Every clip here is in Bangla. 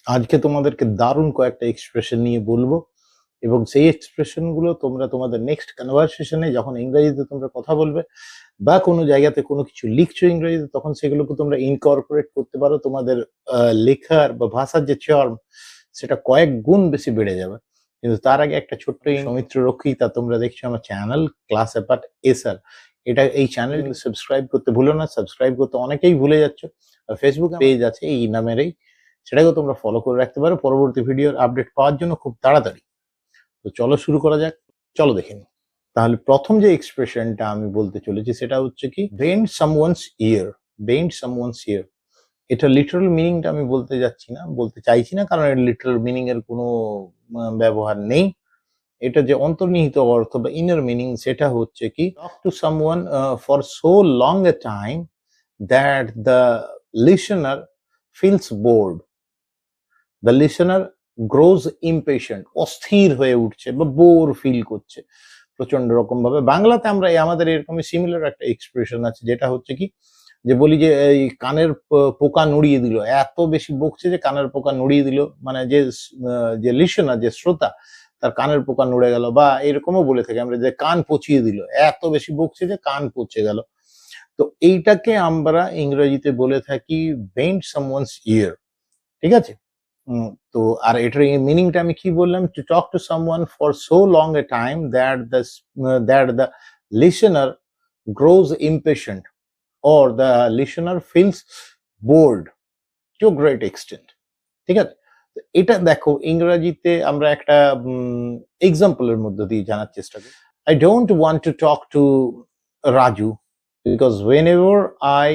আজকে তোমাদেরকে দারুণ কয়েকটা এক্সপ্রেশন নিয়ে বলবো এবং সেই এক্সপ্রেশন গুলো তোমরা তোমাদের নেক্সট কনভারসেশনে যখন ইংরেজিতে তোমরা কথা বলবে বা কোনো জায়গাতে কোনো কিছু লিখছো ইংরেজিতে, তখন সেগুলোকে তোমরা ইনকর্পোরেট করতে পারো। তোমাদের লেখার বা ভাষার যে চার্ম, সেটা কয়েক গুণ বেশি বেড়ে যাবে। কিন্তু তার আগে একটা ছোট্ট সৌমিত্র রক্ষিতা, তোমরা দেখছো আমার চ্যানেল ক্লাস অ্যাপার্ট এসআর। এই চ্যানেল সাবস্ক্রাইব করতে ভুলো না। সাবস্ক্রাইব করতে অনেকেই ভুলে যাচ্ছ। আর ফেসবুক পেজ আছে এই নামেরই, সেটাকেও তোমরা ফলো করে রাখতে পারো পরবর্তী ভিডিওর আপডেট পাওয়ার জন্য খুব তাড়াতাড়ি। তো চলো শুরু করা যাক। চলো দেখে নিই। তাহলে প্রথম যে এক্সপ্রেশনটা আমি বলতে চলেছি সেটা হচ্ছে কি, বেন্ড সামওয়ানস ইয়ার। বেন্ড সামওয়ানস ইয়ার, এটা লিটারাল মিনিংটা আমি বলতে চাইছি না, কারণ এর লিটারাল মিনিং এর কোনো ব্যবহার নেই। এটা যে অন্তর্নিহিত অর্থ বা ইনার মিনিং, সেটা হচ্ছে কি, talk to someone for so long A time that the listener feels board. The listener grows impatient, অস্থির হয়ে উঠছে বা বোর ফিল করছে প্রচন্ড রকম ভাবে। বাংলাতে আমরা আমাদের এরকমই সিমিলার একটা এক্সপ্রেশন আছে, যেটা হচ্ছে কি, যে বলি যে এই কানের পোকা নুড়িয়ে দিল, এত বেশি বকছে যে কানের পোকা নুড়িয়ে দিল, মানে যে লিসনার, যে শ্রোতা, তার কানের পোকা নুড়ে গেল। বা এরকমও বলে থাকি আমরা যে কান পচিয়ে দিল, এত বেশি বকছে যে কান পচে গেল। তো এইটাকে আমরা ইংরেজিতে বলে থাকি বেন্ড সামওয়ানস ইয়ার। ঠিক আছে? তো আর এটার মিনিংটা আমি কি বললাম, to talk to someone for so long A time that the listener grows impatient or the listener feels bored to a great extent. ঠিক আছে? এটা দেখো ইংরেজিতে আমরা একটা এক্সাম্পলের মধ্য দিয়ে জানার চেষ্টা করি। I don't want to talk to Raju because whenever I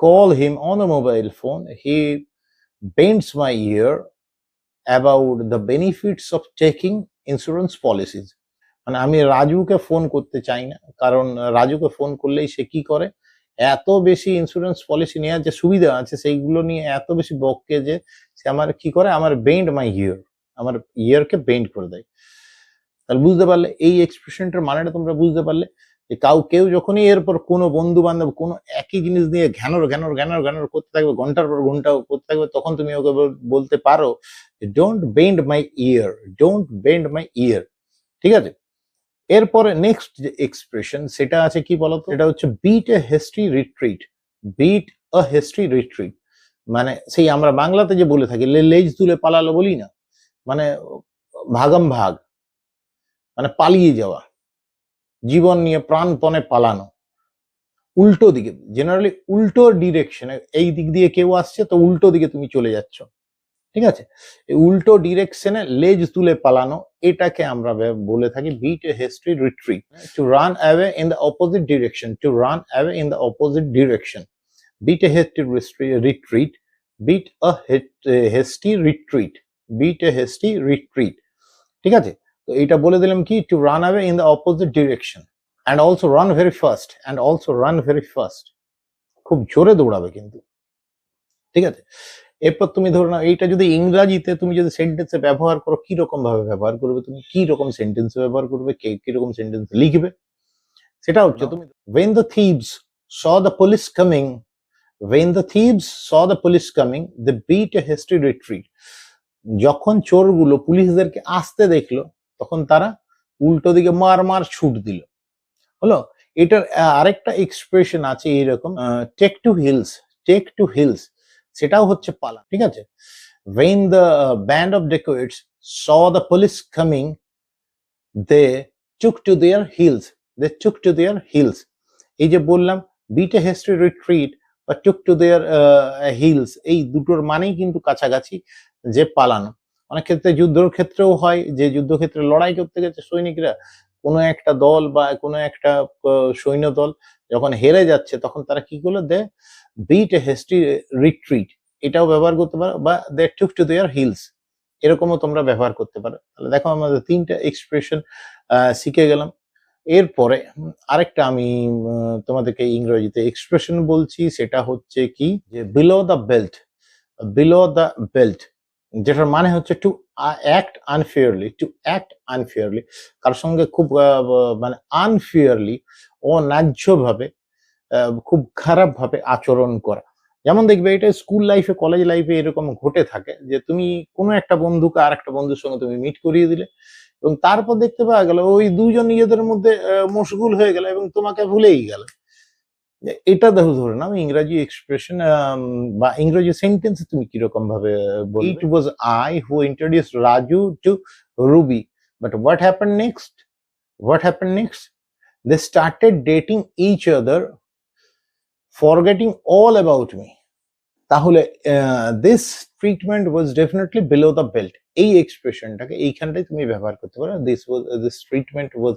call him on a mobile phone, he bends my ear about the benefits of taking insurance policies. মানে আমি রাজুকে ফোন করতে চাই না, কারণ রাজুকে ফোন করলেই সে কি করে, এত বেশি ইন্স্যুরেন্স পলিসি নেওয়ার যে সুবিধা আছে সেইগুলো নিয়ে এত বেশি বকে যে সে আমার কি করে, আমার বেন্ড মাই ইয়ার, আমার ইয়ারকে বেন্ড করে দেয়। তাহলে বুঝতে পারলে এই এক্সপ্রেশনটার মানেটা তোমরা বুঝতে পারলে, যে কেউ যখনই এরপর কোনো বন্ধু বান্ধব কোনো একই জিনিস নিয়ে ঘ্যানর ঘ্যানর ঘ্যানর ঘ্যানর করতে থাকবে, ঘন্টার পর ঘন্টা করতে থাকবে, তখন তুমি ওকে বলতে পারো don't bend my ear, don't bend my ear. ঠিক আছে? এরপরে নেক্সট যে এক্সপ্রেশন সেটা আছে কি বলতো, এটা হচ্ছে beat a hasty retreat. Beat a hasty retreat মানে সেই আমরা বাংলাতে যে বলে থাকি লেজ তুলে পালালো বলি না, মানে ভাগাম ভাগ, মানে পালিয়ে যাওয়া, জীবন নিয়ে প্রাণপণে পালানো, উল্টো দিকে, জেনারেলি উল্টো ডিরেকশনে, এই দিক দিয়ে কেউ আসছে তো উল্টো দিকে তুমি চলে যাচ্ছ। ঠিক আছে? এই উল্টো ডিরেকশনে লেজ তুলে পালানো, এটাকে আমরা বলে থাকি beat a hasty retreat. To run away in the opposite direction, to run away in the opposite direction, beat a hasty retreat, beat a hasty retreat, beat a hasty retreat. ঠিক আছে? তো এটা বলে দিলাম কি, to run away in the opposite direction and also run very fast, and also run very fast, খুব জোরে দৌড়াবে কিন্তু। ঠিক আছে? এরপর তুমি ধরো না, এইটা যদি ইংরাজিতে তুমি যদি সেন্টেন্সে ব্যবহার করো, কি রকম ভাবে ব্যবহার করবে, তুমি কি রকম সেন্টেন্সে ব্যবহার করবে, কি রকম সেন্টেন্স লিখবে, সেটা হচ্ছে তুমি when the thieves saw the police coming, when the thieves saw the police coming, they beat a hasty retreat. যখন চোরগুলো পুলিশদেরকে আসতে দেখলো, তখন তারা উল্টো দিকে মার মার ছুট দিল। হলো? এটার আরেকটা এক্সপ্রেশন আছে এইরকম, take to heels, take to heels, সেটাও হচ্ছে পালা। ঠিক আছে? when the band of dacoits saw the police coming, they took to their heels, they took to their heels. এই যে বললাম beat a hasty retreat বা took to their heels, এই দুটোর মানেই কিন্তু কাছাকাছি, যে পালানো। অনেক ক্ষেত্রে যুদ্ধের ক্ষেত্রেও হয়, যে যুদ্ধক্ষেত্রে লড়াই করতে গেছে সৈনিকরা, কোনো একটা দল বা কোনো একটা সৈন্য দল যখন হেরে যাচ্ছে, তখন তারা কি করলো, দে বিট এ হেস্টি রিট্রিট, এটাও ব্যবহার করতে পারো, বা দে টুক টু দেয়ার হিলস, এরকমও তোমরা ব্যবহার করতে পারো। তাহলে দেখো আমাদের তিনটা এক্সপ্রেশন শিখে গেলাম। এরপরে আরেকটা আমি তোমাদেরকে ইংরেজিতে এক্সপ্রেশন বলছি, সেটা হচ্ছে কি, যে below the belt, below the belt, যেটার মানে হচ্ছে to act unfairly, to act unfairly, কার সঙ্গে খুব মানে আনফেয়ারলি, অন্যায্যভাবে, খুব খারাপ ভাবে আচরণ করা। যেমন দেখবে এটা স্কুল লাইফে, কলেজ লাইফে এরকম ঘটে থাকে যে তুমি কোনো একটা বন্ধুকে আর একটা বন্ধুর সঙ্গে তুমি মিট করিয়ে দিলে এবং তারপর দেখতে পাওয়া গেল ওই দুজন নিজেদের মধ্যে মশগুল হয়ে গেল এবং তোমাকে ভুলেই গেল। এটা দেখো, ধরে নাও ইংরাজি এক্সপ্রেশন বা ইংরেজি সেন্টেন্স তুমি কিরকম ভাবে বলবে? It was I who introduce Raju to Ruby, but what happen next? What happen next? They started dating each other, forgetting all about me. তাহলে this treatment was definitely below the belt, এই এক্সপ্রেশনটাকে এইখানটাই তুমি ব্যবহার করতে পারো। This treatment was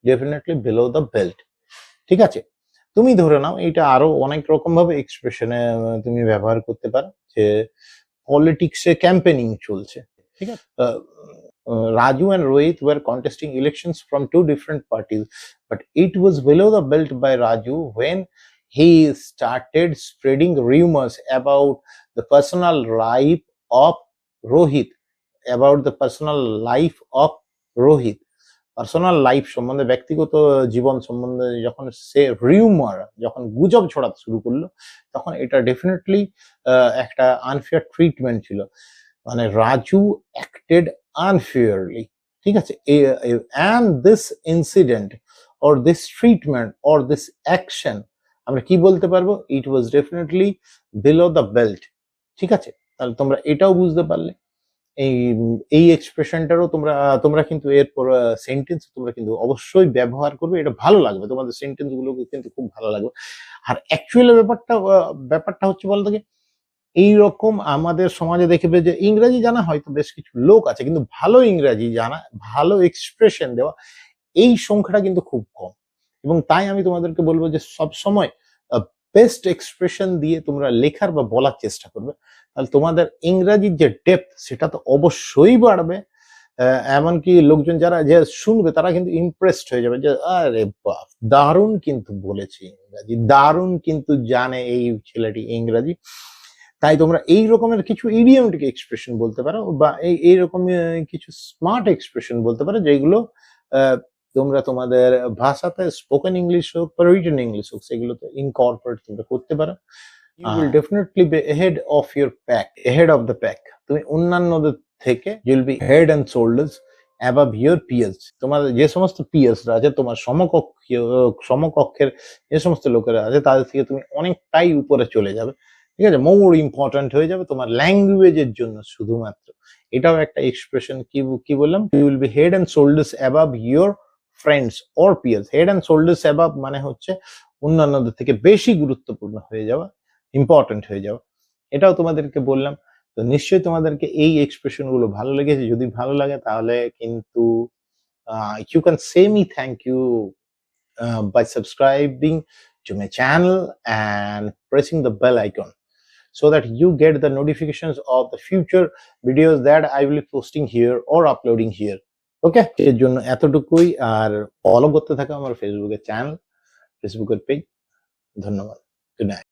definitely below the belt. ঠিক আছে, তুমি ধরে নাও এটা আরো অনেক রকম ভাবে এক্সপ্রেশনে তুমি ব্যবহার করতে পারো যে পলিটিক্সে ক্যাম্পেনিং চলছে, ঠিক আছে। Raju and Rohit were contesting elections from two different parties, but it was below the belt by Raju when he started spreading rumors about the personal life of Rohit, about the personal life of Rohit. Personal life সম্বন্ধে, ব্যক্তিগত জীবন সম্বন্ধে যখন সে রিউমার, যখন গুজব ছড়াতে শুরু করলো, তখন এটা ডেফিনেটলি একটা আনফেয়ার ট্রিটমেন্ট ছিল। মানে রাজু অ্যাক্টেড আনফেয়ারলি, ঠিক আছে। And this incident or this treatment or this action আমরা কি বলতে পারবো? ইট ওয়াজ ডেফিনেটলি বিলো দ্য বেল্ট, ঠিক আছে। তাহলে তোমরা এটাও বুঝতে পারলে। এই এই এক্সপ্রেশনটারও তোমরা তোমরা কিন্তু এরপর সেন্টেন্স তোমরা কিন্তু অবশ্যই ব্যবহার করবে, এটা ভালো লাগবে, তোমাদের সেন্টেন্স গুলো কিন্তু খুব ভালো লাগবে। আর অ্যাকচুয়ালি ব্যাপারটা হচ্ছে বলতো কি, এইরকম আমাদের সমাজে দেখবে যে ইংরেজি জানা হয়তো বেশ কিছু লোক আছে, কিন্তু ভালো ইংরেজি জানা, ভালো এক্সপ্রেশন দেওয়া, এই সংখ্যাটা কিন্তু খুব কম। এবং তাই আমি তোমাদেরকে বলবো যে সব সময় বেস্ট এক্সপ্রেশন দিয়ে তোমরা লেখার বা বলার চেষ্টা করবে, তাহলে তোমাদের ইংরাজির যে ডেপথ সেটা তো অবশ্যই বাড়বে। এমনকি লোকজন যারা যে শুনবে তারা কিন্তু ইমপ্রেসড হয়ে যাবে যে আরে বাহ, দারুণ কিন্তু বলেছে ইংরাজি, দারুণ কিন্তু জানে এই ছেলেটি ইংরাজি। তাই তোমরা এই রকমের কিছু ইডিয়মেটিক এক্সপ্রেশন বলতে পারো বা এইরকম কিছু স্মার্ট এক্সপ্রেশন বলতে পারো, যেগুলো তোমরা তোমাদের ভাষাতে স্পোকেন ইংলিশ হোক বা রিটেন ইংলিশ হোক সেগুলোতে ইনকর্পোরেট তোমরা করতে পারো। You will definitely be ahead of your pack, ahead of the pack. তুমি অন্যান্যদের থেকে you will be head and shoulders above your peers. তোমাদের যে সমস্ত পিয়ার্সরা আছে, তোমার সমকক্ষের যে সমস্ত লোকেরা আছে, তাদের থেকে তুমি অনেকটাই উপরে চলে যাবে, ঠিক আছে। মোর ইম্পর্ট্যান্ট হয়ে যাবে তোমার ল্যাঙ্গুয়েজের জন্য শুধুমাত্র। এটাও একটা এক্সপ্রেশন। কি বললাম? you will be head and shoulders above your friends or peers. head and shoulders above মানে হচ্ছে অন্যান্যদের থেকে বেশি গুরুত্বপূর্ণ হয়ে যাওয়া, ইম্পর্টেন্ট হয়ে যাওয়া। এটাও তোমাদেরকে বললাম। তো নিশ্চয়ই তোমাদেরকে এই এক্সপ্রেশন গুলো ভালো লেগেছে। যদি ভালো লাগে তাহলে কিন্তু you can say me thank you by subscribing to my channel and pressing the bell icon so that you get the notifications of the future videos that I will be posting here or uploading here. ওকে, এর জন্য এতটুকুই। আর ফলো করতে থাকো আমার ফেসবুকের চ্যানেল, ফেসবুকের পেজ। ধন্যবাদ। Good night.